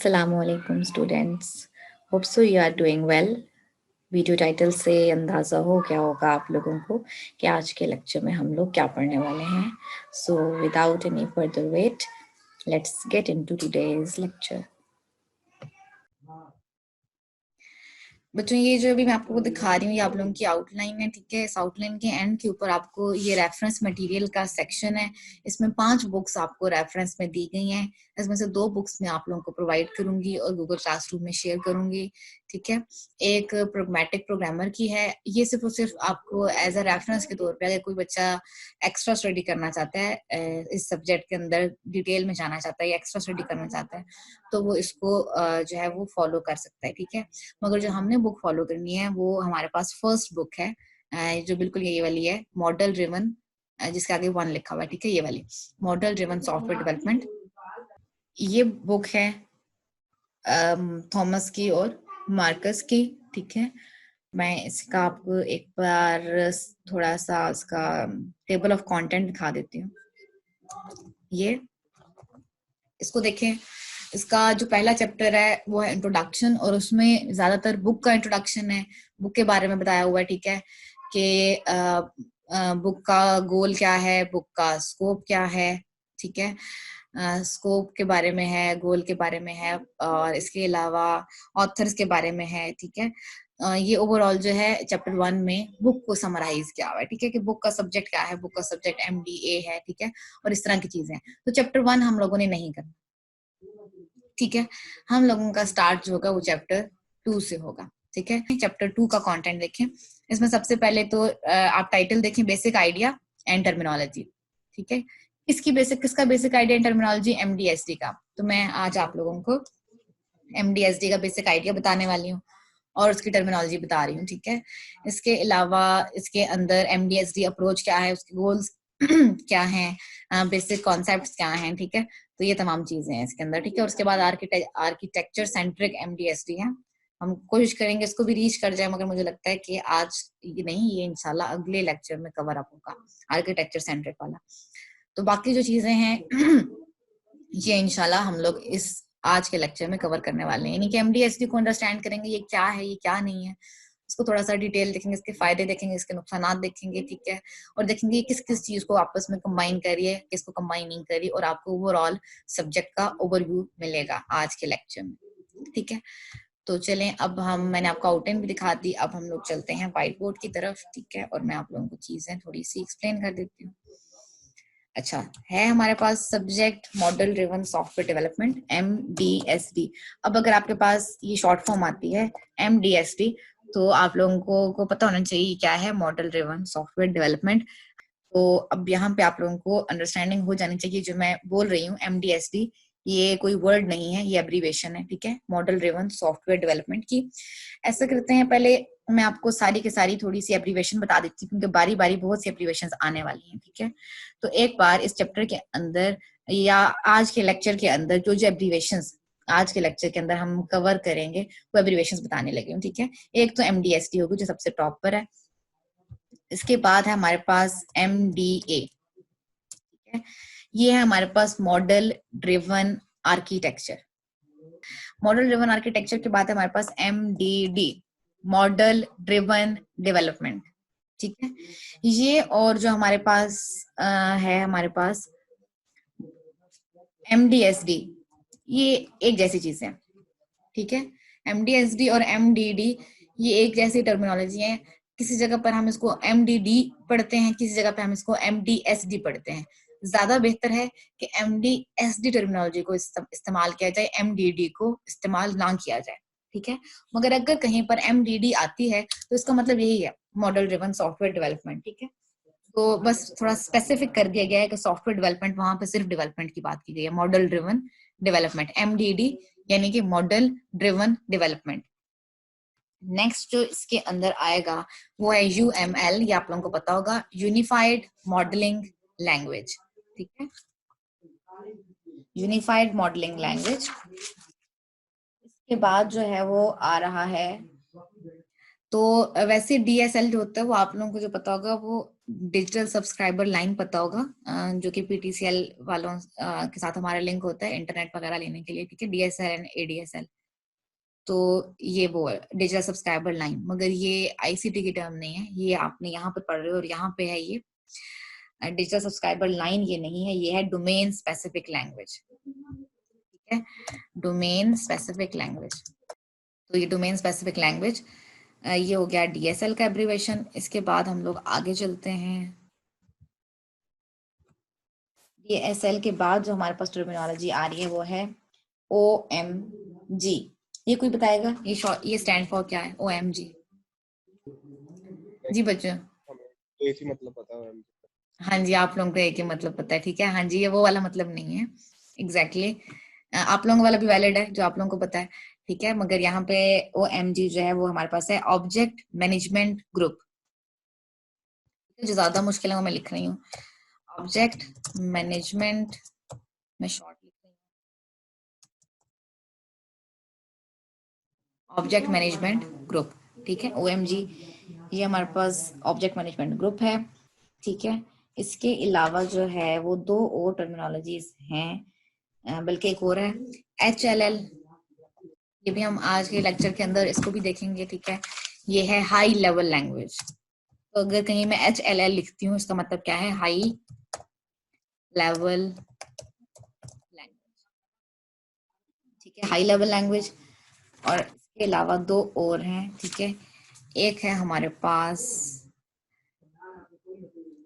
अस्सलामुअलैकुम students, hope so you are doing well. Video title से अंदाज़ा हो गया होगा आप लोगों को कि आज के लेक्चर में हम लोग क्या पढ़ने वाले हैं। So without any further wait, let's get into today's lecture. बच्चों, ये जो अभी मैं आपको दिखा रही हूँ ये आप लोगों की आउटलाइन है, ठीक है। इस आउटलाइन के एंड के ऊपर आपको ये रेफरेंस मटेरियल का सेक्शन है। इसमें 5 बुक्स आपको रेफरेंस में दी गई हैं। इसमें से 2 बुक्स मैं आप लोगों को प्रोवाइड करूंगी और गूगल क्लासरूम में शेयर करूंगी, ठीक है। एक प्रोग्मेटिक प्रोग्रामर की है, ये सिर्फ और सिर्फ आपको एज अ रेफरेंस के तौर पर अगर कोई बच्चा एक्स्ट्रा स्टडी करना चाहता है, इस सब्जेक्ट के अंदर डिटेल में जाना चाहता है या एक्स्ट्रा स्टडी करना चाहता है तो वो इसको जो है वो फॉलो कर सकता है, ठीक है। मगर जो हमने बुक फॉलो करनी है वो हमारे पास फर्स्ट बुक है, जो बिल्कुल ये वाली है, मॉडल ड्रिवन, जिसके आगे 1 लिखा हुआ है, ठीक है। ये वाली मॉडल ड्रिवन सॉफ्टवेयर डेवलपमेंट, ये बुक है थॉमस की और मार्कस की, ठीक है। मैं इसका आपको एक बार थोड़ा सा उसका टेबल ऑफ कंटेंट दिखा देती हूँ। ये इसको देखें, इसका जो पहला चैप्टर है वो है इंट्रोडक्शन, और उसमें ज्यादातर बुक का इंट्रोडक्शन है, बुक के बारे में बताया हुआ है, ठीक है, कि बुक का गोल क्या है, बुक का स्कोप क्या है, ठीक है। स्कोप के बारे में है, गोल के बारे में है, और इसके अलावा ऑथर्स के बारे में है, ठीक है। ये ओवरऑल जो है चैप्टर 1 में बुक को समराइज किया हुआ है, ठीक है, कि बुक का सब्जेक्ट क्या है, बुक का सब्जेक्ट MDA है, ठीक है, और इस तरह की चीजें। तो चैप्टर 1 हम लोगों ने नहीं करना, ठीक है। हम लोगों का स्टार्ट जो होगा वो चैप्टर 2 से होगा, ठीक है। चैप्टर 2 का कंटेंट देखें। इसमें सबसे पहले तो आप टाइटल देखें, बेसिक आइडिया एंड टर्मिनोलॉजी, ठीक है। किसका basic idea and terminology? MDSD का। तो मैं आज आप लोगों को MDSD का बेसिक आइडिया बताने वाली हूँ और उसकी टर्मिनोलॉजी बता रही हूँ, ठीक है। इसके अलावा इसके अंदर MDSD अप्रोच क्या है, उसके गोल्स क्या हैं, बेसिक कॉन्सेप्ट्स क्या हैं, ठीक है। तो ये तमाम चीजें हैं इसके अंदर, ठीक है। और उसके बाद आर्किटेक्चर सेंट्रिक MDSD है। हम कोशिश करेंगे इसको भी रीच कर जाए, मगर मुझे लगता है कि आज ये नहीं, ये इंशाल्लाह अगले लेक्चर में कवर अप होगा, आर्किटेक्चर सेंट्रिक वाला। तो बाकी जो चीजें हैं ये इंशाल्लाह हम लोग इस आज के लेक्चर में कवर करने वाले हैं, यानी कि MDSD को अंडरस्टैंड करेंगे, ये क्या है, ये क्या नहीं है, इसको थोड़ा सा डिटेल देखेंगे, इसके फायदे देखेंगे, इसके नुकसान देखेंगे, ठीक है। और देखेंगे किस किस चीज को आपस में कंबाइन करिए, किसको कंबाइन नहीं करिए, और आपको ओवरऑल सब्जेक्ट का ओवरव्यू मिलेगा आज के लेक्चर में, ठीक है। तो चलें, अब मैंने आपको आउटलाइन भी दिखा दी, अब हम लोग चलते हैं व्हाइट बोर्ड की तरफ, ठीक है। और मैं आप लोगों को चीजें थोड़ी सी एक्सप्लेन कर देती हूँ। अच्छा, है हमारे पास subject model driven software development, MDSD। अब अगर आपके पास ये शॉर्ट फॉर्म आती है MDSD, तो आप लोगों को पता होना चाहिए क्या है मॉडल ड्रिवन सॉफ्टवेयर डेवलपमेंट। तो अब यहाँ पे आप लोगों को अंडरस्टैंडिंग हो जानी चाहिए, जो मैं बोल रही हूँ MDSD ये कोई वर्ड नहीं है, ये एब्रीवेशन है, ठीक है, मॉडल ड्रिवन सॉफ्टवेयर डेवलपमेंट की। ऐसा करते हैं, पहले मैं आपको सारी की सारी थोड़ी सी एब्रीवेशन बता देती हूँ, क्योंकि बारी बारी बहुत सी एब्रीवेशन आने वाली हैं, ठीक है। तो एक बार इस चैप्टर के अंदर या आज के लेक्चर के अंदर जो एब्रीवेशन आज के लेक्चर के अंदर हम कवर करेंगे वो एब्रीवेशन बताने लगे हूँ, ठीक है। एक तो MDSD होगी जो सबसे टॉप पर है, इसके बाद है हमारे पास MDA, ठीक है। ये है हमारे पास model driven architecture. Model driven architecture के बाद है हमारे पास MDD, मॉडल ड्रिवन डेवलपमेंट, ठीक है। ये और जो हमारे पास है हमारे पास MDSD, ये एक जैसी चीज है, ठीक है। MDSD और MDD ये एक जैसी टर्मिनोलॉजी है। किसी जगह पर हम इसको MDD पढ़ते हैं, किसी जगह पे हम इसको MDSD पढ़ते हैं। ज्यादा बेहतर है कि MDSD टर्मिनोलॉजी को इस्तेमाल किया जाए, MDD को इस्तेमाल ना किया जाए, ठीक है। मगर अगर कहीं पर MDD आती है तो इसका मतलब यही है, मॉडल ड्रिवन सॉफ्टवेयर डेवलपमेंट, ठीक है। तो बस थोड़ा स्पेसिफिक कर दिया गया है कि सॉफ्टवेयर डेवलपमेंट, वहां पे सिर्फ डेवलपमेंट की बात की गई है, मॉडल ड्रिवन डेवलपमेंट MDD, यानी कि मॉडल ड्रिवन डेवलपमेंट। नेक्स्ट जो इसके अंदर आएगा वो है UML, ये आप लोगों को पता होगा, यूनिफाइड मॉडलिंग लैंग्वेज, ठीक है, यूनिफाइड मॉडलिंग लैंग्वेज। इसके बाद जो है वो आ रहा है, तो वैसे DSL जो होता है वो आप लोगों को जो पता होगा वो डिजिटल सब्सक्राइबर लाइन पता होगा, जो कि पीटीसीएल वालों के साथ हमारा लिंक होता है इंटरनेट वगैरह लेने के लिए, ठीक है, डीएसएल एंड एडीएसएल। तो ये वो है डिजिटल सब्सक्राइबर लाइन, मगर ये आईसीटी की टर्म नहीं है, ये आपने यहाँ पे पढ़ रहे हो और यहाँ पे है ये डिजिटल सब्सक्राइबर लाइन, ये नहीं है, ये है डोमेन स्पेसिफिक लैंग्वेज, ठीक है, डोमेन स्पेसिफिक लैंग्वेज। तो ये डोमेन स्पेसिफिक लैंग्वेज, ये हो गया डीएसएल का एब्रीवेशन। इसके बाद हम लोग आगे चलते हैं। डीएसएल के बाद जो हमारे पास टर्मिनोलॉजी आ रही है वो है ओएमजी। ये कोई बताएगा ये स्टैंड फॉर क्या है ओएमजी? जी बच्चों, तो एक ही मतलब पता है। हाँ जी, आप लोगों को एक ही मतलब पता है, ठीक है। हाँ जी, ये वो वाला मतलब नहीं है एग्जैक्टली आप लोगों वाला भी वैलिड है जो आप लोगों को पता है, ठीक है, मगर यहाँ पे ओएमजी जो है वो हमारे पास है ऑब्जेक्ट मैनेजमेंट ग्रुप। जो ज्यादा मुश्किल है वो मैं लिख रही हूँ, ऑब्जेक्ट मैनेजमेंट, मैं शॉर्ट लिख रही हूँ, ऑब्जेक्ट मैनेजमेंट ग्रुप, ठीक है, ओएमजी, ये हमारे पास ऑब्जेक्ट मैनेजमेंट ग्रुप है, ठीक है। इसके अलावा जो है वो दो और टर्मिनोलॉजीज हैं, बल्कि एक और है HLL, ये भी हम आज के लेक्चर के अंदर इसको भी देखेंगे, ठीक है। ये है हाई लेवल लैंग्वेज। तो अगर कहीं मैं HLL लिखती हूँ इसका मतलब क्या है, हाई लेवल लैंग्वेज, ठीक है, हाई लेवल लैंग्वेज। और इसके अलावा दो और हैं, ठीक है, एक है हमारे पास,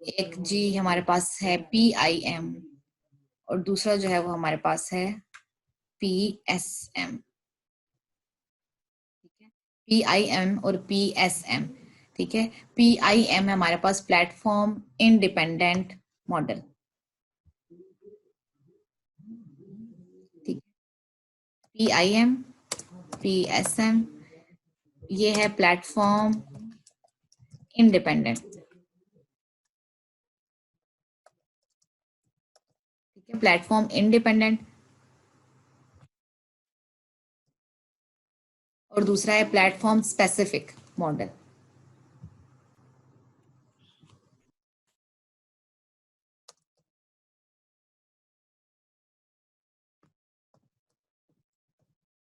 एक जी हमारे पास है PIM और दूसरा जो है वो हमारे पास है PSM, ठीक है, PIM और PSM, ठीक है। PIM है हमारे पास प्लेटफॉर्म इंडिपेंडेंट मॉडल, ठीक है, PIM PSM ये है प्लेटफॉर्म इंडिपेंडेंट, ठीक है, प्लेटफॉर्म इंडिपेंडेंट। और दूसरा है प्लेटफॉर्म स्पेसिफिक मॉडल,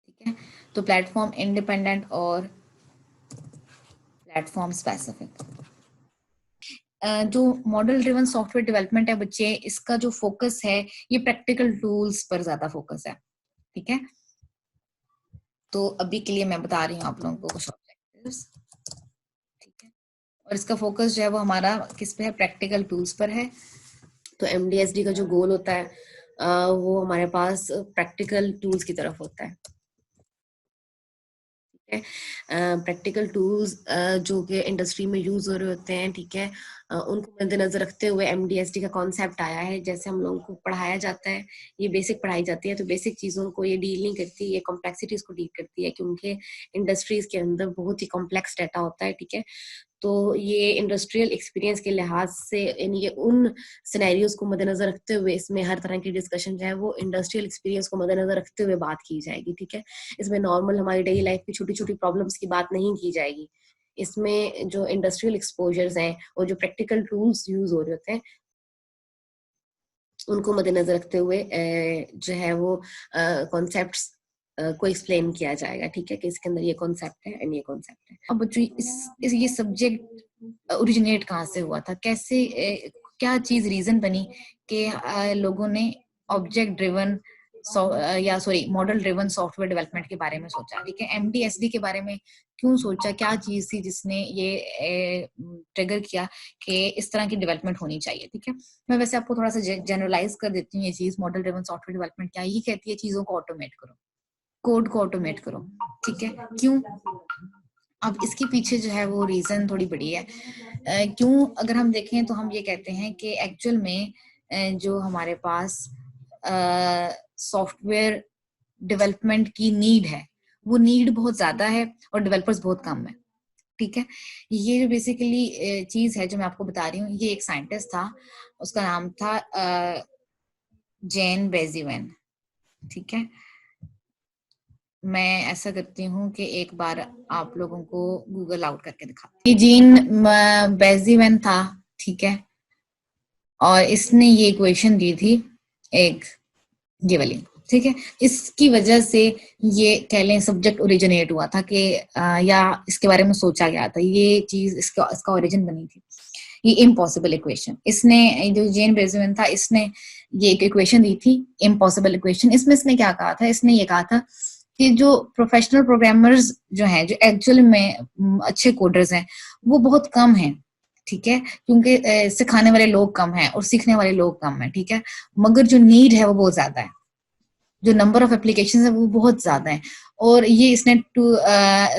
ठीक है। तो प्लेटफॉर्म इंडिपेंडेंट और प्लेटफॉर्म स्पेसिफिक। जो मॉडल ड्रिवन सॉफ्टवेयर डेवलपमेंट है बच्चे, इसका जो फोकस है ये प्रैक्टिकल टूल्स पर ज्यादा फोकस है, ठीक है। तो अभी के लिए मैं बता रही हूँ आप लोगों को कुछ ऑब्जेक्टिव्स, ठीक है, और इसका फोकस जो है वो हमारा किस पे है, प्रैक्टिकल टूल्स पर है। तो MDSD का जो गोल होता है वो हमारे पास प्रैक्टिकल टूल्स की तरफ होता है, प्रैक्टिकल टूल्स जो कि इंडस्ट्री में यूज हो रहे होते हैं, ठीक है, उनको मद्देनजर रखते हुए MDSD का कॉन्सेप्ट आया है। जैसे हम लोगों को पढ़ाया जाता है, ये बेसिक पढ़ाई जाती है, तो बेसिक चीजों को ये डील नहीं करती, ये कॉम्प्लेक्सिटीज को डील करती है, क्योंकि इंडस्ट्रीज के अंदर बहुत ही कॉम्प्लेक्स डाटा होता है, ठीक है। तो ये इंडस्ट्रियल एक्सपीरियंस के लिहाज से यानी कि उन सिनेरियोज को मद्देनजर रखते हुए इसमें हर तरह की डिस्कशन जो है वो इंडस्ट्रियल एक्सपीरियंस को मद्देनजर रखते हुए बात की जाएगी, ठीक है। इसमें नॉर्मल हमारी डेली लाइफ की छोटी छोटी प्रॉब्लम्स की बात नहीं की जाएगी। इसमें जो इंडस्ट्रियल एक्सपोजर्स हैं और जो प्रैक्टिकल टूल्स यूज हो रहे होते हैं उनको मद्देनजर रखते हुए जो है वो कॉन्सेप्ट्स को एक्सप्लेन किया जाएगा, ठीक है, कि इसके अंदर ये कॉन्सेप्ट है एंड ये कॉन्सेप्ट है। अब बच्चों ये सब्जेक्ट ओरिजिनेट कहाँ से हुआ था, कैसे क्या चीज रीजन बनी कि लोगों ने ऑब्जेक्ट ड्रिवन या sorry model driven software development के बारे में सोचा, ठीक है, MDSD के बारे में क्यों सोचा, क्या चीज थी जिसने ये ट्रिगर किया कि इस तरह की डेवलपमेंट होनी चाहिए, ठीक है। मैं वैसे आपको थोड़ा सा जनरलाइज कर देती हूँ ये चीज, मॉडल ड्रिवन सॉफ्टवेयर डेवलपमेंट क्या है, ये कहती है चीजों को ऑटोमेट करो, कोड को ऑटोमेट करो, ठीक है। क्यों? अब इसके पीछे जो है वो रीजन थोड़ी बड़ी है। क्यों अगर हम देखें तो हम ये कहते हैं कि एक्चुअल में जो हमारे पास सॉफ्टवेयर डेवलपमेंट की नीड है वो नीड बहुत ज्यादा है और डेवलपर्स बहुत कम है, ठीक है। ये जो बेसिकली चीज है जो मैं आपको बता रही हूँ, ये एक साइंटिस्ट था, उसका नाम था जेन बेजीवन, ठीक है। मैं ऐसा करती हूँ कि एक बार आप लोगों को गूगल आउट करके दिखा, ये जीन बेजीवन था, ठीक है, और इसने ये इक्वेशन दी थी एक ये वाली, ठीक है। इसकी वजह से ये कह लें सब्जेक्ट ओरिजिनेट हुआ था कि या इसके बारे में सोचा गया था, ये चीज इसका ओरिजिन बनी थी, ये इम्पॉसिबल इक्वेशन। इसने जो जेन ब्रेजमैन था, इसने ये एक इक्वेशन दी थी, इम्पॉसिबल इक्वेशन। इसमें इसने क्या कहा था, इसने ये कहा था कि जो प्रोफेशनल प्रोग्रामर्स जो हैं, जो एक्चुअल में अच्छे कोडर्स हैं, वो बहुत कम हैं, ठीक है, क्योंकि सिखाने वाले लोग कम हैं और सीखने वाले लोग कम हैं, ठीक है, मगर जो नीड है वो बहुत ज्यादा है, जो नंबर ऑफ एप्लीकेशन है वो बहुत ज्यादा है। और ये इसने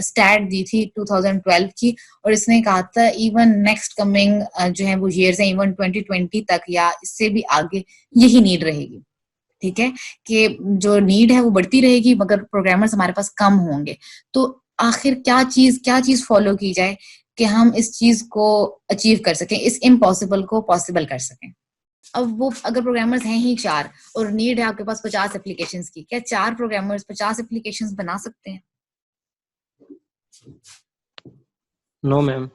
स्टैट दी थी 2012 की, और इसने कहा था इवन नेक्स्ट कमिंग जो है वो ईयर्स है, इवन 2020 तक या इससे भी आगे यही नीड रहेगी, ठीक है, कि जो नीड है वो बढ़ती रहेगी मगर प्रोग्रामर्स हमारे पास कम होंगे। तो आखिर क्या चीज फॉलो की जाए कि हम इस चीज को अचीव कर सकें, इस इम्पॉसिबल को पॉसिबल कर सकें। अब वो अगर प्रोग्रामर्स हैं ही 4 और नीड है आपके पास 50 एप्लीकेशंस की, क्या 4 प्रोग्रामर्स 50 एप्लीकेशंस बना सकते हैं? No ma'am.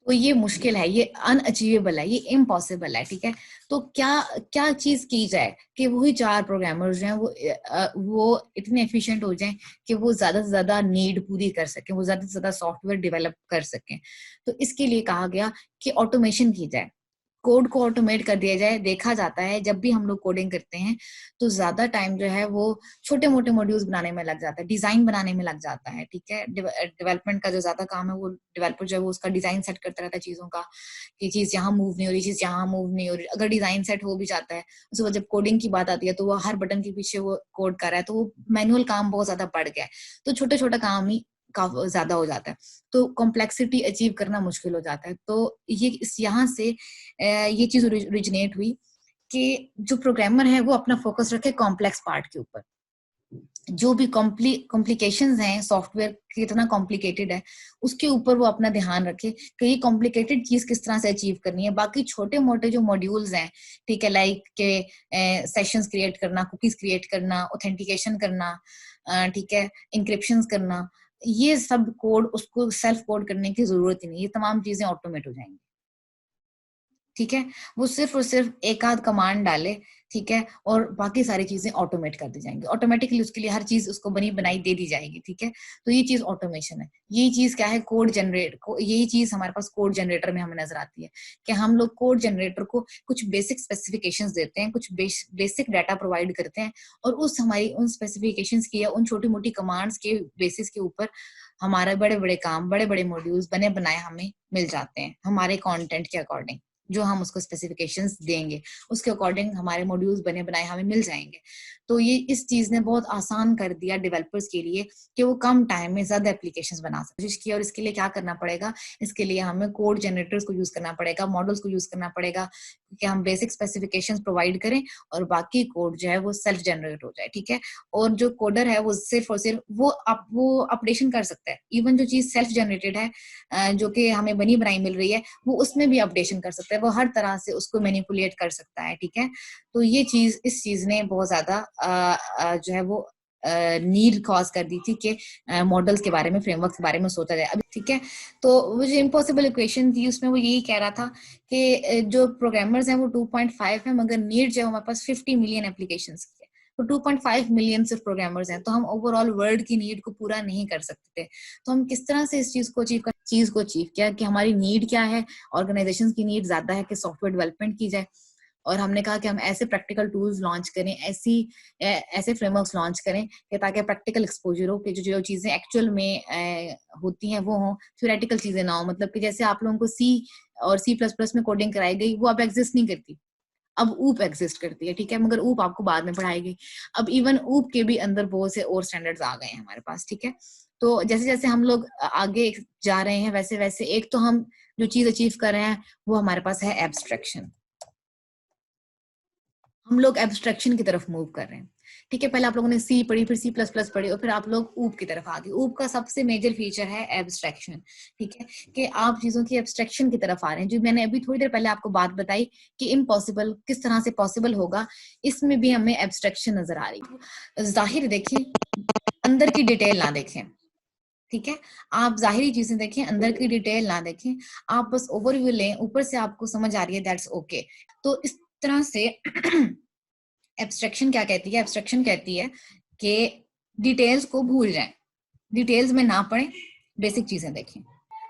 तो ये मुश्किल है, ये अनअचीवेबल है, ये इम्पॉसिबल है, ठीक है। तो क्या क्या चीज की जाए कि वही 4 प्रोग्रामर्स जो हैं वो इतने एफिशिएंट हो जाएं कि वो ज्यादा से ज्यादा नीड पूरी कर सकें, वो ज्यादा से ज्यादा सॉफ्टवेयर डेवलप कर सकें। तो इसके लिए कहा गया कि ऑटोमेशन की जाए, कोड को ऑटोमेट कर दिया जाए। देखा जाता है जब भी हम लोग कोडिंग करते हैं तो ज्यादा टाइम जो है वो छोटे मोटे मॉड्यूल्स बनाने में लग जाता है, डिजाइन बनाने में लग जाता है, ठीक है। डेवलपमेंट का जो ज्यादा काम है वो डेवलपर जो है वो उसका डिजाइन सेट करता रहता है चीजों का, कि चीज यहाँ मूव नहीं हो रही, चीज यहाँ मूव नहीं हो रही। अगर डिजाइन सेट हो भी जाता है, उसके बाद जब कोडिंग की बात आती है तो वो हर बटन के पीछे वो कोड कर रहा है, तो वो मैनुअल काम बहुत ज्यादा बढ़ गया है, तो छोटा छोटा काम ही काफी ज्यादा हो जाता है, तो कॉम्प्लेक्सिटी अचीव करना मुश्किल हो जाता है। तो ये यहाँ से ये चीज ओरिजिनेट हुई कि जो प्रोग्रामर है वो अपना फोकस रखे कॉम्प्लेक्स पार्ट के ऊपर। जो भी कॉम्प्लिकेशंस हैं, सॉफ्टवेयर कितना कॉम्प्लिकेटेड है उसके ऊपर वो अपना ध्यान रखे कि ये कॉम्प्लिकेटेड चीज किस तरह से अचीव करनी है। बाकी छोटे मोटे जो मॉड्यूल्स हैं, ठीक है, लाइक के सेशंस क्रिएट करना, कुकीज क्रिएट करना, ऑथेंटिकेशन करना, ठीक है, इंक्रिप्शन करना, ये सब कोड उसको सेल्फ कोड करने की जरूरत ही नहीं, ये तमाम चीजें ऑटोमेट हो जाएंगी, ठीक है। वो सिर्फ और सिर्फ एक आध कमांड डाले, ठीक है, और बाकी सारी चीजें ऑटोमेट कर दी जाएंगी ऑटोमेटिकली, उसके लिए हर चीज उसको बनी बनाई दे दी जाएगी, ठीक है। तो ये चीज ऑटोमेशन है। यही चीज क्या है, कोड जनरेट को, यही चीज हमारे पास कोड जनरेटर में हमें नजर आती है कि हम लोग कोड जनरेटर को कुछ बेसिक स्पेसिफिकेशंस देते हैं, कुछ बेसिक डाटा प्रोवाइड करते हैं, और उस हमारी उन स्पेसिफिकेशंस की या उन छोटी मोटी कमांड्स के बेसिस के ऊपर हमारे बड़े बड़े काम, बड़े बड़े मॉड्यूल्स बने बनाए हमें मिल जाते हैं, हमारे कंटेंट के अकॉर्डिंग जो हम उसको स्पेसिफिकेशंस देंगे उसके अकॉर्डिंग हमारे मॉड्यूल्स बने बनाए हमें मिल जाएंगे। तो ये इस चीज ने बहुत आसान कर दिया डेवलपर्स के लिए कि वो कम टाइम में ज्यादा एप्लीकेशंस बना सकते कोशिश की। और इसके लिए क्या करना पड़ेगा, इसके लिए हमें कोड जनरेटर्स को यूज करना पड़ेगा, मॉडल्स को यूज करना पड़ेगा कि हम बेसिक स्पेसिफिकेशंस प्रोवाइड करें और बाकी कोड जो है वो सेल्फ जनरेट हो जाए, ठीक है। और जो कोडर है वो सिर्फ और सिर्फ वो अपडेशन कर सकता है, इवन जो चीज सेल्फ जनरेटेड है जो कि हमें बनी बनाई मिल रही है वो उसमें भी अपडेशन कर सकता है, वो हर तरह से उसको मैनिपुलेट कर सकता है, ठीक है। तो ये चीज, इस चीज ने बहुत ज्यादा जो है वो नीड कॉज कर दी थी कि मॉडल्स के बारे में, फ्रेमवर्क के बारे में सोचा जाए अभी, ठीक है। तो वो जो इम्पॉसिबल इक्वेशन थी उसमें वो यही कह रहा था कि जो प्रोग्रामर्स हैं वो 2.5 है मगर नीड जो है हमारे पास 50 मिलियन एप्लीकेशंस की है। तो 2.5 मिलियन सिर्फ प्रोग्रामर्स हैं, तो हम ओवरऑल वर्ल्ड की नीड को पूरा नहीं कर सकते। तो हम किस तरह से इस चीज को अचीव किया कि हमारी नीड क्या है, ऑर्गेनाइजेशन की नीड ज्यादा है कि सॉफ्टवेयर डेवलपमेंट की जाए, और हमने कहा कि हम ऐसे प्रैक्टिकल टूल्स लॉन्च करें, ऐसे फ्रेमवर्क्स लॉन्च करें कि ताकि प्रैक्टिकल एक्सपोजर हो, कि जो चीजें एक्चुअल में होती हैं वो हो, थ्योरेटिकल चीजें ना हो। मतलब कि जैसे आप लोगों को सी और C++ में कोडिंग कराई गई वो अब एग्जिस्ट नहीं करती, अब ऊप एग्जिस्ट करती है, ठीक है, मगर ऊप आपको बाद में पढ़ाई गई। अब इवन ऊप के भी अंदर बहुत से और स्टैंडर्ड्स आ गए हैं हमारे पास, ठीक है। तो जैसे जैसे हम लोग आगे जा रहे हैं वैसे वैसे एक तो हम जो चीज अचीव कर रहे हैं वो हमारे पास है एब्स्ट्रैक्शन। हम लोग एब्स्ट्रैक्शन की तरफ मूव कर रहे हैं, ठीक है। पहले आप लोगों ने सी पढ़ी, फिर C++ पढ़ी, और फिर आप लोग ऊप की तरफ आ गए। ऊप का सबसे मेजर फीचर है एब्स्ट्रैक्शन, ठीक है, कि आप चीजों की एब्स्ट्रैक्शन की तरफ आ रहे हैं। जो मैंने अभी थोड़ी देर पहले आपको बात बताई कि इम्पॉसिबल किस तरह से पॉसिबल होगा, इसमें भी हमें एब्स्ट्रैक्शन नजर आ रही है। जाहिर देखें, अंदर की डिटेल ना देखें, ठीक है, आप जाहिरी चीजें देखें, अंदर की डिटेल ना देखें, आप बस ओवरव्यू लें, ऊपर से आपको समझ आ रही है, दैट्स ओके। तो इस तरह से एब्स्ट्रैक्शन क्या कहती है? एब्स्ट्रैक्शन कहती है कि डिटेल्स को भूल जाएं, डिटेल्स में ना पढ़ें, बेसिक चीजें देखें।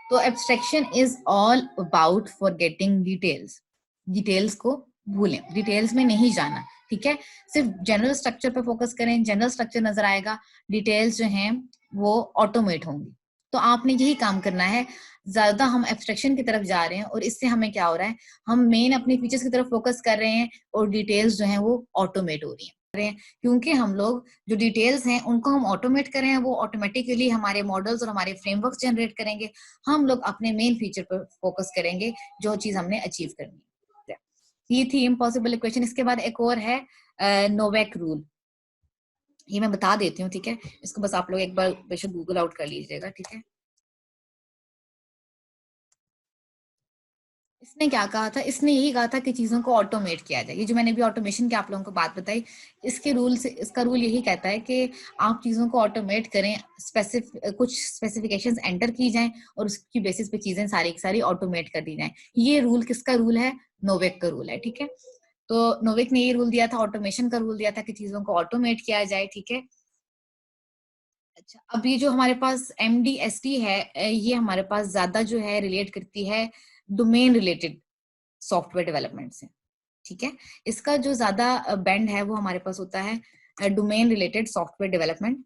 तो abstraction is all about forgetting details, details को भूलें, डिटेल्स में नहीं जाना, ठीक है, सिर्फ जनरल स्ट्रक्चर पे फोकस करें, जनरल स्ट्रक्चर नजर आएगा, डिटेल्स जो हैं वो ऑटोमेट होंगी। तो आपने यही काम करना है। ज्यादा हम एब्स्ट्रैक्शन की तरफ जा रहे हैं और इससे हमें क्या हो रहा है, हम मेन अपनी फीचर्स की तरफ फोकस कर रहे हैं और डिटेल्स जो हैं वो ऑटोमेट हो रही हैं, क्योंकि हम लोग जो डिटेल्स हैं उनको हम ऑटोमेट कर रहे हैं, वो ऑटोमेटिकली हमारे मॉडल्स और हमारे फ्रेमवर्क जनरेट करेंगे। हम लोग अपने मेन फीचर पर फोकस करेंगे, जो चीज हमने अचीव करनी है। ये थी इम्पॉसिबल इक्वेशन। इसके बाद एक और है नोवेक रूल, ये मैं बता देती हूँ, ठीक है, इसको बस आप लोग एक बार बेशक गूगल आउट कर लीजिएगा, ठीक है। इसने क्या कहा था? इसने यही कहा था कि चीजों को ऑटोमेट किया जाए। ये जो मैंने भी ऑटोमेशन की आप लोगों को बात बताई, इसके रूल से, इसका रूल यही कहता है कि आप चीजों को ऑटोमेट करें, कुछ स्पेसिफिकेशंस एंटर की जाएं और उसकी बेसिस पे चीजें सारी की सारी ऑटोमेट कर दी जाएं। ये रूल किसका रूल है? नोवेक का रूल है, ठीक है। तो नोवेक ने ये रूल दिया था, ऑटोमेशन का रूल दिया था कि चीजों को ऑटोमेट किया जाए, ठीक है। अच्छा, अब ये जो हमारे पास MDST है, ये हमारे पास ज्यादा जो है रिलेट करती है डोमेन रिलेटेड सॉफ्टवेयर डेवलपमेंट से, ठीक है। इसका जो ज्यादा बैंड है वो हमारे पास होता है डोमेन रिलेटेड सॉफ्टवेयर डेवलपमेंट।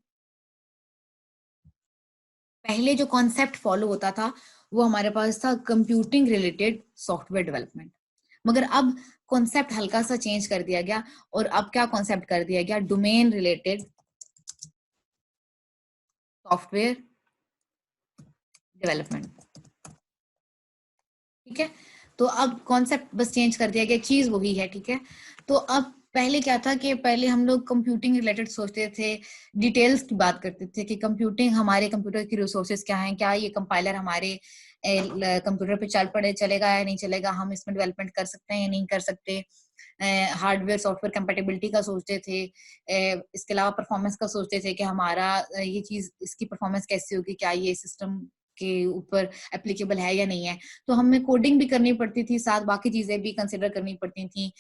पहले जो कॉन्सेप्ट फॉलो होता था वो हमारे पास था कंप्यूटिंग रिलेटेड सॉफ्टवेयर डेवलपमेंट, मगर अब कॉन्सेप्ट हल्का सा चेंज कर दिया गया और अब क्या कॉन्सेप्ट कर दिया गया? डोमेन रिलेटेड सॉफ्टवेयर डेवलपमेंट, ठीक है। तो अब कॉन्सेप्ट बस चेंज कर दिया गया, चीज वही है, ठीक है। तो अब पहले क्या था कि पहले हम लोग कंप्यूटिंग रिलेटेड सोचते थे, डिटेल्स की बात करते थे कि कंप्यूटिंग, हमारे कंप्यूटर की रिसोर्सेज क्या हैं, क्या ये कंपाइलर हमारे कंप्यूटर पे चलेगा या नहीं चलेगा, हम इसमें डेवलपमेंट कर सकते हैं या नहीं कर सकते। हार्डवेयर सॉफ्टवेयर कंपेटेबिलिटी का सोचते थे, इसके अलावा परफॉर्मेंस का सोचते थे कि हमारा ये चीज, इसकी परफॉर्मेंस कैसी होगी, क्या ये सिस्टम के ऊपर एप्लीकेबल है या नहीं है। तो हमें कोडिंग भी करनी पड़ती थी, साथ बाकी चीजें भी कंसिडर करनी पड़ती थी।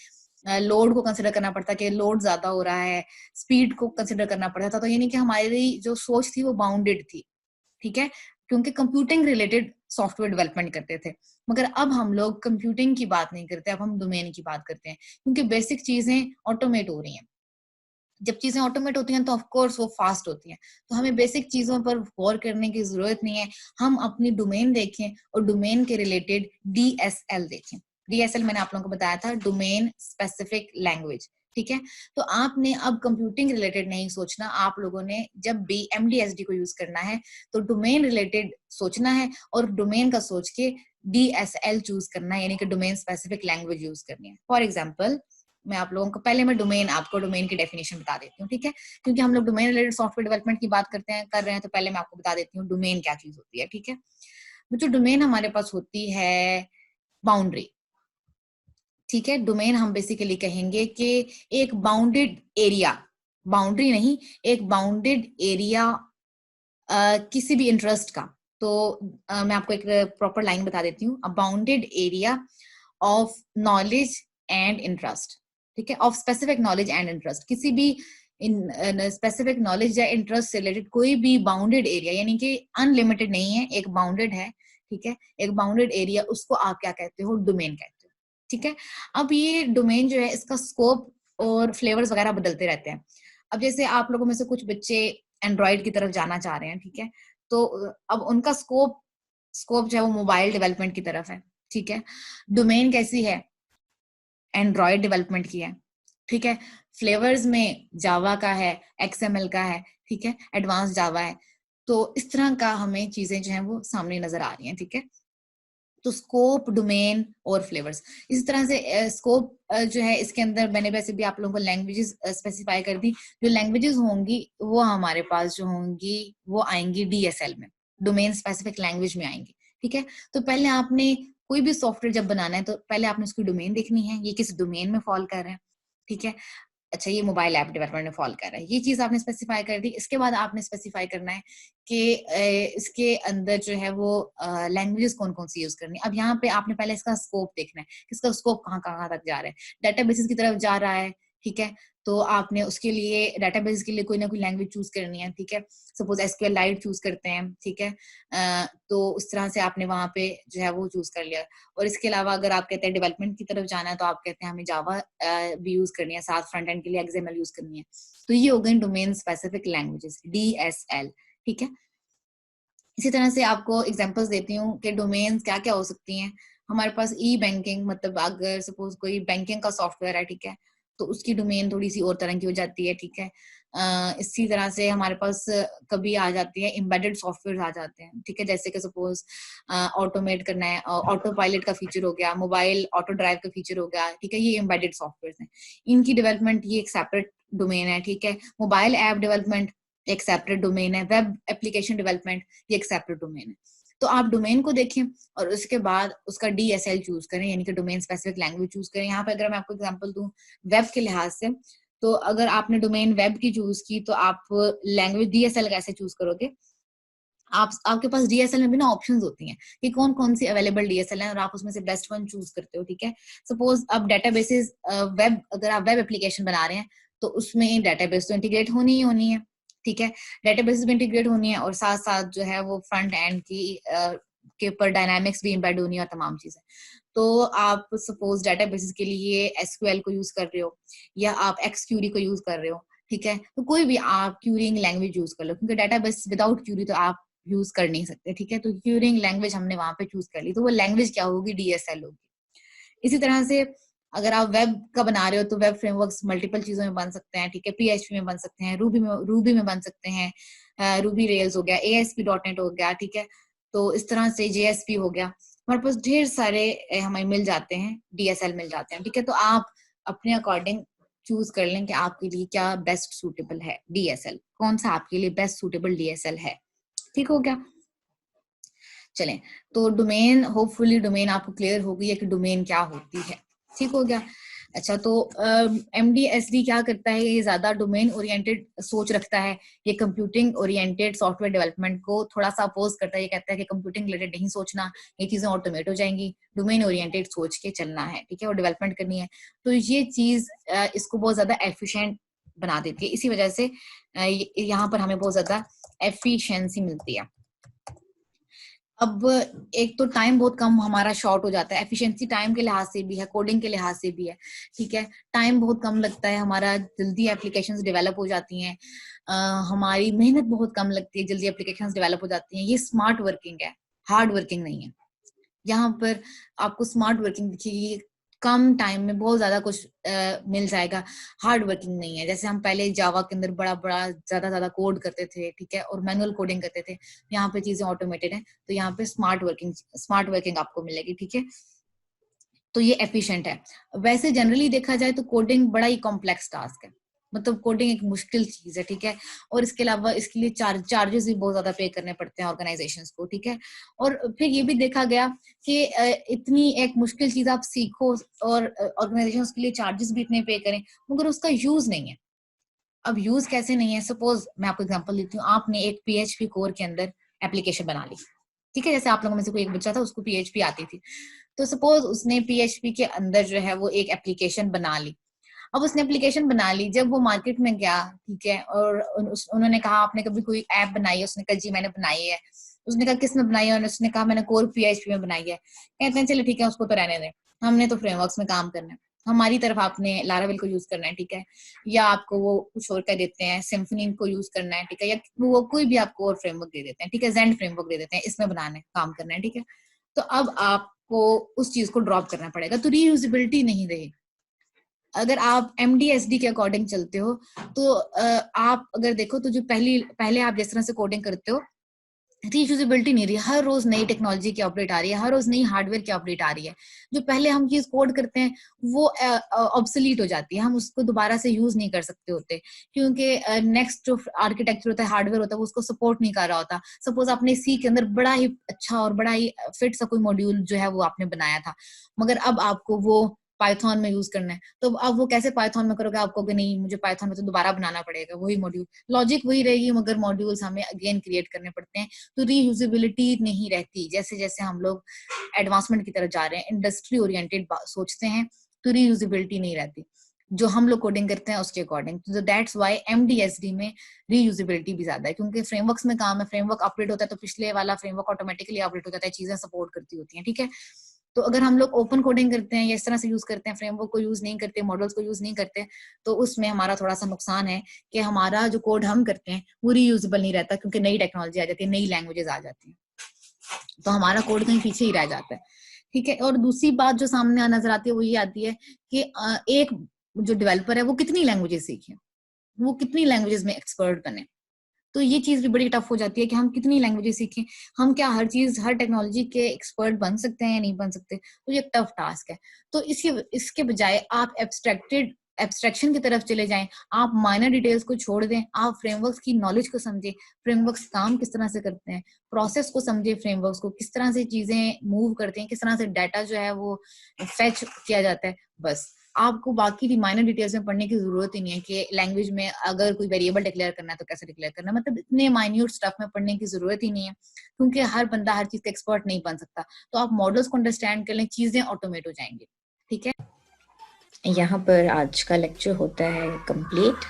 लोड को कंसिडर करना पड़ता कि लोड ज्यादा हो रहा है, स्पीड को कंसिडर करना पड़ता था। तो यानी कि हमारी जो सोच थी वो बाउंडेड थी, ठीक है, क्योंकि कंप्यूटिंग रिलेटेड सॉफ्टवेयर डेवलपमेंट करते थे। मगर अब हम लोग कंप्यूटिंग की बात नहीं करते, अब हम डोमेन की बात करते हैं, क्योंकि बेसिक चीजें ऑटोमेट हो रही हैं। जब चीजें ऑटोमेट होती हैं तो ऑफ कोर्स वो फास्ट होती हैं, तो हमें बेसिक चीजों पर गौर करने की जरूरत नहीं है। हम अपनी डोमेन देखें और डोमेन के रिलेटेड DSL देखें। DSL मैंने आप लोगों को बताया था, डोमेन स्पेसिफिक लैंग्वेज, ठीक है। तो आपने अब कंप्यूटिंग रिलेटेड नहीं सोचना, आप लोगों ने जब भी MDSD को यूज करना है तो डोमेन रिलेटेड सोचना है और डोमेन का सोच के DSL चूज करना है, यानी कि डोमेन स्पेसिफिक लैंग्वेज यूज करनी है। फॉर एग्जाम्पल, मैं आप लोगों को पहले मैं डोमेन, आपको डोमेन की डेफिनेशन बता देती हूँ, ठीक है, क्योंकि हम लोग डोमेन रिलेटेड सॉफ्टवेयर डेवलपमेंट की बात कर रहे हैं, तो पहले मैं आपको बता देती हूँ डोमेन क्या चीज होती है, ठीक है। जो डोमेन हमारे पास होती है बाउंड्री, ठीक है। डोमेन हम बेसिकली कहेंगे कि एक बाउंडेड एरिया, बाउंड्री नहीं, एक बाउंडेड एरिया किसी भी इंटरेस्ट का। तो मैं आपको एक प्रॉपर लाइन बता देती हूँ, a bounded area of knowledge and interest, ठीक है, of specific knowledge and interest, किसी भी इन स्पेसिफिक नॉलेज या इंटरेस्ट से रिलेटेड कोई भी बाउंडेड एरिया, यानी कि अनलिमिटेड नहीं है, एक बाउंडेड है, ठीक है, एक बाउंडेड एरिया, उसको आप क्या कहते हो? डोमेन कहते हो, ठीक है। अब ये डोमेन जो है, इसका स्कोप और फ्लेवर्स वगैरह बदलते रहते हैं। अब जैसे आप लोगों में से कुछ बच्चे एंड्रॉइड की तरफ जाना चाह रहे हैं, ठीक है, तो अब उनका स्कोप स्कोप जो है वो मोबाइल डेवलपमेंट की तरफ है, ठीक है। डोमेन कैसी है? एंड्रॉइड डेवलपमेंट की है, ठीक है। फ्लेवर्स में जावा का है, XML का है, ठीक है, एडवांस जावा है। तो इस तरह का हमें चीजें जो है वो सामने नजर आ रही हैं, ठीक है। तो स्कोप, डोमेन और फ्लेवर्स, इस तरह से स्कोप जो है, इसके अंदर मैंने वैसे भी आप लोगों को लैंग्वेजेस स्पेसिफाई कर दी। जो लैंग्वेजेस होंगी वो हमारे पास जो होंगी वो आएंगी DSL में, डोमेन स्पेसिफिक लैंग्वेज में आएंगी, ठीक है। तो पहले आपने कोई भी सॉफ्टवेयर जब बनाना है तो पहले आपने उसकी डोमेन देखनी है, ये किस डोमेन में फॉल कर रहे हैं, ठीक है। अच्छा ये मोबाइल ऐप डेवलपमेंट में फॉल कर रहा है, ये चीज आपने स्पेसिफाई कर दी। इसके बाद आपने स्पेसिफाई करना है कि इसके अंदर जो है वो लैंग्वेजेस कौन कौन सी यूज करनी है। अब यहाँ पे आपने पहले इसका स्कोप देखना है कि इसका स्कोप कहाँ कहाँ तक जा रहा है। डेटाबेसेस की तरफ जा रहा है, ठीक है, तो आपने उसके लिए डेटाबेस के लिए कोई ना कोई लैंग्वेज चूज करनी है, ठीक है। सपोज एसक्यूएल लाइट चूज करते हैं, ठीक है, तो उस तरह से आपने वहां पे जो है वो चूज कर लिया। और इसके अलावा अगर आप कहते हैं डेवलपमेंट की तरफ जाना है तो आप कहते हैं हमें जावा भी यूज करनी है, साथ फ्रंट एंड के लिए एक्सएमएल यूज करनी है। तो ये हो गई डोमेन स्पेसिफिक लैंग्वेजेस, डीएसएल, ठीक है। इसी तरह से आपको एग्जांपल्स देती हूँ कि डोमेन्स क्या क्या हो सकती हैं। हमारे पास ई बैंकिंग, मतलब अगर सपोज कोई बैंकिंग का सॉफ्टवेयर है, ठीक है, तो उसकी डोमेन थोड़ी सी और तरह की हो जाती है, ठीक है। इसी तरह से हमारे पास कभी आ जाती है एम्बेडेड सॉफ्टवेयर आ जाते हैं, ठीक है, जैसे कि सपोज ऑटोमेट करना है, ऑटो पायलट का फीचर हो गया, मोबाइल ऑटो ड्राइव का फीचर हो गया, ठीक है, ये एम्बेडेड सॉफ्टवेयर हैं। इनकी डेवलपमेंट ये एक सेपरेट डोमेन है, ठीक है। मोबाइल ऐप डेवलपमेंट एक सेपरेट डोमेन है, वेब एप्लीकेशन डेवलपमेंट ये एक सेपरेट डोमेन है। तो आप डोमेन को देखें और उसके बाद उसका डीएसएल चूज करें, यानी कि डोमेन स्पेसिफिक लैंग्वेज चूज करें। यहाँ पे अगर मैं आपको एग्जांपल दूं वेब के लिहाज से, तो अगर आपने डोमेन वेब की चूज की तो आप लैंग्वेज डीएसएल कैसे चूज करोगे। आपके पास डीएसएल में भी ना ऑप्शंस होती हैं कि कौन कौन सी अवेलेबल डीएसएल है और आप उसमें से बेस्ट वन चूज करते हो, ठीक है। सपोज अब डेटाबेसेस वेब, अगर आप वेब एप्लीकेशन बना रहे हैं तो उसमें डेटाबेस तो इंटीग्रेट होनी ही होनी है, ठीक है। डेटाबेस भी इंटीग्रेट होनी है और साथ साथ जो है वो फ्रंट एंड की के ऊपर डायनामिक्स भी एम्बेड होनी है और तमाम चीजें। तो आप सपोज डेटाबेसेस के लिए एसक्यूएल को यूज कर रहे हो या आप एक्सक्यूरी को यूज कर रहे हो, ठीक है, तो कोई भी आप क्यूरिंग लैंग्वेज यूज कर लो, क्योंकि डेटाबेस विदाउट क्यूरी तो आप यूज कर नहीं सकते, ठीक है। तो क्यूरिंग लैंग्वेज हमने वहां पे चूज कर ली, तो वो लैंग्वेज क्या होगी, डीएसएल होगी। इसी तरह से अगर आप वेब का बना रहे हो तो वेब फ्रेमवर्क्स मल्टीपल चीजों में बन सकते हैं, ठीक है। पीएचपी में बन सकते हैं, रूबी में बन सकते हैं, रूबी रेल्स हो गया, ASP.NET हो गया, ठीक है। तो इस तरह से JSP हो गया, हमारे पास ढेर सारे हमें मिल जाते हैं, डीएसएल मिल जाते हैं, ठीक है। तो आप अपने अकॉर्डिंग चूज कर लें कि आपके लिए क्या बेस्ट सूटेबल है, डीएसएल कौन सा आपके लिए बेस्ट सूटेबल डीएसएल है, ठीक हो गया। चलें, तो डोमेन, होपफुली डोमेन आपको क्लियर हो गई है कि डोमेन क्या होती है, ठीक हो गया। अच्छा, तो MDSD क्या करता है, ये ज्यादा डोमेन ओरिएंटेड सोच रखता है। ये कंप्यूटिंग ओरिएंटेड सॉफ्टवेयर डेवलपमेंट को थोड़ा सा अपोज करता है। ये कहता है कि कंप्यूटिंग रिलेटेड नहीं सोचना, ये चीजें ऑटोमेट हो जाएंगी, डोमेन ओरिएंटेड सोच के चलना है, ठीक है, और डेवलपमेंट करनी है। तो ये चीज इसको बहुत ज्यादा एफिशिएंट बना देती है। इसी वजह से यहाँ पर हमें बहुत ज्यादा एफिशिएंसी मिलती है। अब एक तो टाइम बहुत कम हमारा शॉर्ट हो जाता है, एफिशिएंसी टाइम के लिहाज से भी है, कोडिंग के लिहाज से भी है, ठीक है। टाइम बहुत कम लगता है हमारा, जल्दी एप्लीकेशंस डेवलप हो जाती हैं, हमारी मेहनत बहुत कम लगती है, जल्दी एप्लीकेशंस डेवलप हो जाती हैं। ये स्मार्ट वर्किंग है, हार्ड वर्किंग नहीं है। यहाँ पर आपको स्मार्ट वर्किंग दिखेगी, कम टाइम में बहुत ज्यादा कुछ मिल जाएगा। हार्ड वर्किंग नहीं है, जैसे हम पहले जावा के अंदर बड़ा बड़ा ज्यादा कोड करते थे, ठीक है, और मैनुअल कोडिंग करते थे। यहाँ पे चीजें ऑटोमेटेड है, तो यहाँ पे स्मार्ट वर्किंग आपको मिलेगी, ठीक है। तो ये एफिशिएंट है। वैसे जनरली देखा जाए तो कोडिंग बड़ा ही कॉम्प्लेक्स टास्क है, मतलब कोडिंग एक मुश्किल चीज है, ठीक है। और इसके अलावा इसके लिए चार्जेस भी बहुत ज्यादा पे करने पड़ते हैं ऑर्गेनाइजेशंस को, ठीक है। और फिर ये भी देखा गया कि इतनी एक मुश्किल चीज आप सीखो और ऑर्गेनाइजेशंस के लिए चार्जेस भी इतने पे करें, मगर उसका यूज नहीं है। अब यूज कैसे नहीं है, सपोज मैं आपको एग्जांपल देती हूँ, आपने एक PHP कोर के अंदर एप्लीकेशन बना ली, ठीक है। जैसे आप लोगों में से कोई एक बच्चा था, उसको PHP आती थी, तो सपोज उसने PHP के अंदर जो है वो एक एप्लीकेशन बना ली। अब उसने एप्लीकेशन बना ली, जब वो मार्केट में गया, ठीक है, और उन्होंने कहा आपने कभी कोई ऐप बनाई है, उसने कहा जी मैंने बनाई है। उसने कहा किस में बनाई है, और उसने कहा मैंने कोर PHP में बनाई है। कहते हैं चलो ठीक है, उसको तो रहने दें, हमने तो फ्रेमवर्क्स में काम करना है, हमारी तरफ आपने लारावेल को यूज करना है, ठीक है, या आपको वो कुछ और कह देते हैं सिम्फनी को यूज करना है, ठीक है, या वो कोई भी आपको और फ्रेमवर्क दे देते हैं, ठीक है, जेंड फ्रेमवर्क दे देते हैं, इसमें बनाना है, काम करना है, ठीक है। तो अब आपको उस चीज को ड्रॉप करना पड़ेगा, तो रीयूजेबिलिटी नहीं रही। अगर आप MDSD के अकॉर्डिंग चलते हो तो आप अगर देखो तो जो पहले आप जिस तरह से कोडिंग करते हो, रीयूजेबिलिटी नहीं रही। हर रोज नई टेक्नोलॉजी की अपडेट आ रही है, हर रोज नई हार्डवेयर की अपडेट आ रही है। जो पहले हम चीज कोड करते हैं वो ऑब्सोलीट हो जाती है, हम उसको दोबारा से यूज नहीं कर सकते होते, क्योंकि नेक्स्ट जो आर्किटेक्चर होता है, हार्डवेयर होता है, वो उसको सपोर्ट नहीं कर रहा होता। सपोज आपने सी के अंदर बड़ा ही अच्छा और बड़ा ही फिट सा कोई मॉड्यूल जो है वो आपने बनाया था, मगर अब आपको वो पाइथन में यूज करना है, तो अब वो कैसे पाइथन में करोगे? आप कहोगे नहीं मुझे पाइथन में तो दोबारा बनाना पड़ेगा वही मॉड्यूल, लॉजिक वही रहेगी मगर मॉड्यूल्स हमें अगेन क्रिएट करने पड़ते हैं, तो रीयूजेबिलिटी नहीं रहती। जैसे जैसे हम लोग एडवांसमेंट की तरफ जा रहे हैं, इंडस्ट्री ओरिएंटेड सोचते हैं, तो रीयूजेबिलिटी नहीं रहती जो हम लोग कोडिंग करते हैं उसके अकॉर्डिंग। तो दैट्स व्हाई एमडीएसडी में रीयूजेबिलिटी भी ज्यादा है, क्योंकि फ्रेमवर्क्स में काम है, फ्रेमवर्क अपडेट होता है तो पिछले वाला फ्रेमवर्क ऑटोमेटिकली अपडेट हो जाता है, चीजें सपोर्ट करती होती हैं, ठीक है। तो अगर हम लोग ओपन कोडिंग करते हैं या इस तरह से यूज करते हैं, फ्रेमवर्क को यूज नहीं करते, मॉडल्स को यूज नहीं करते, तो उसमें हमारा थोड़ा सा नुकसान है कि हमारा जो कोड हम करते हैं वो रीयूजेबल नहीं रहता, क्योंकि नई टेक्नोलॉजी आ जाती है, नई लैंग्वेजेस आ जाती हैं, तो हमारा कोड कहीं पीछे ही रह जाता है, ठीक है। और दूसरी बात जो सामने नजर आती है वो ये आती है कि एक जो डेवलपर है वो कितनी लैंग्वेजेस सीखे, वो कितनी लैंग्वेजेस में एक्सपर्ट बने, तो ये चीज भी बड़ी टफ हो जाती है कि हम कितनी लैंग्वेजेस सीखें, हम क्या हर चीज हर टेक्नोलॉजी के एक्सपर्ट बन सकते हैं या नहीं बन सकते, तो ये टफ टास्क है। तो इसके बजाय आप एब्स्ट्रैक्शन की तरफ चले जाएं, आप माइनर डिटेल्स को छोड़ दें, आप फ्रेमवर्क्स की नॉलेज को समझें, फ्रेमवर्क्स काम किस तरह से करते हैं, प्रोसेस को समझे, फ्रेमवर्क्स को किस तरह से चीजें मूव करते हैं, किस तरह से डाटा जो है वो फेच किया जाता है, बस आपको बाकी की माइनर डिटेल्स में पढ़ने की जरूरत ही नहीं है कि लैंग्वेज में अगर कोई वेरिएबल डिक्लेयर करना है तो कैसे डिक्लेयर करना है, मतलब इतने माइन्यूट स्टफ में पढ़ने की जरूरत ही नहीं है, क्योंकि हर बंदा हर चीज का एक्सपर्ट नहीं बन सकता। तो आप मॉडल्स को अंडरस्टैंड कर लें, चीजें ऑटोमेट हो जाएंगी, ठीक है। यहाँ पर आज का लेक्चर होता है complete,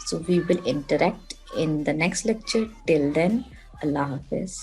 so we will interact in the next lecture, till then अल्लाह हाफिज।